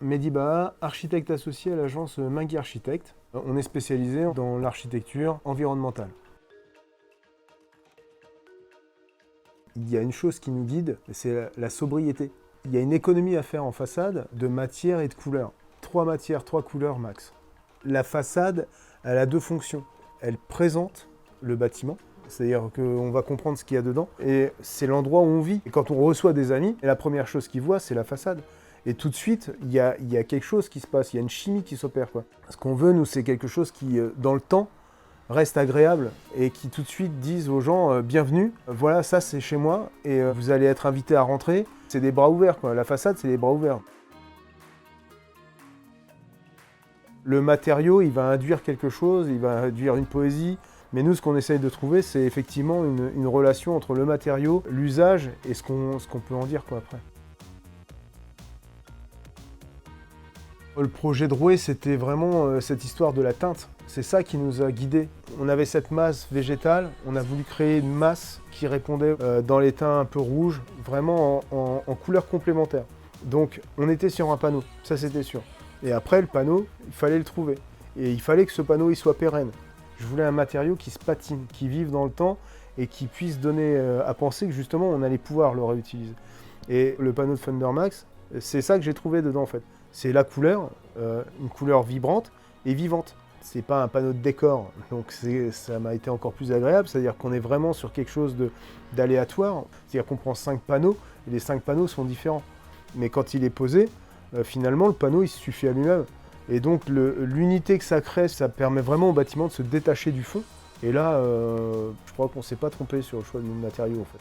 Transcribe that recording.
Mehdi Baha, architecte associé à l'agence Mingui Architecte. On est spécialisé dans l'architecture environnementale. Il y a une chose qui nous guide, c'est la sobriété. Il y a une économie à faire en façade de matière et de couleurs. 3 matières, 3 couleurs max. La façade, elle a 2 fonctions. Elle présente le bâtiment, c'est-à-dire qu'on va comprendre ce qu'il y a dedans, et c'est l'endroit où on vit. Et quand on reçoit des amis, la première chose qu'ils voient, c'est la façade. Et tout de suite, il y a quelque chose qui se passe, il y a une chimie qui s'opère, quoi. Ce qu'on veut, nous, c'est quelque chose qui, dans le temps, reste agréable et qui tout de suite disent aux gens bienvenue, voilà, ça c'est chez moi et vous allez être invité à rentrer. C'est des bras ouverts, quoi. La façade, c'est des bras ouverts. Le matériau, il va induire quelque chose, il va induire une poésie. Mais nous, ce qu'on essaye de trouver, c'est effectivement une relation entre le matériau, l'usage et ce qu'on peut en dire, quoi, après. Le projet de Rouet, c'était vraiment cette histoire de la teinte. C'est ça qui nous a guidés. On avait cette masse végétale, on a voulu créer une masse qui répondait dans les teints un peu rouges, vraiment en couleurs complémentaires. Donc on était sur un panneau, ça c'était sûr. Et après le panneau, il fallait le trouver. Et il fallait que ce panneau il soit pérenne. Je voulais un matériau qui se patine, qui vive dans le temps et qui puisse donner à penser que justement on allait pouvoir le réutiliser. Et le panneau de Thundermax, c'est ça que j'ai trouvé dedans en fait. C'est la couleur, une couleur vibrante et vivante. C'est pas un panneau de décor, donc ça m'a été encore plus agréable, c'est-à-dire qu'on est vraiment sur quelque chose d'aléatoire, c'est-à-dire qu'on prend 5 panneaux, et les 5 panneaux sont différents. Mais quand il est posé, finalement le panneau il se suffit à lui-même. Et donc l'unité que ça crée, ça permet vraiment au bâtiment de se détacher du fond. Et là, je crois qu'on ne s'est pas trompé sur le choix du matériau en fait.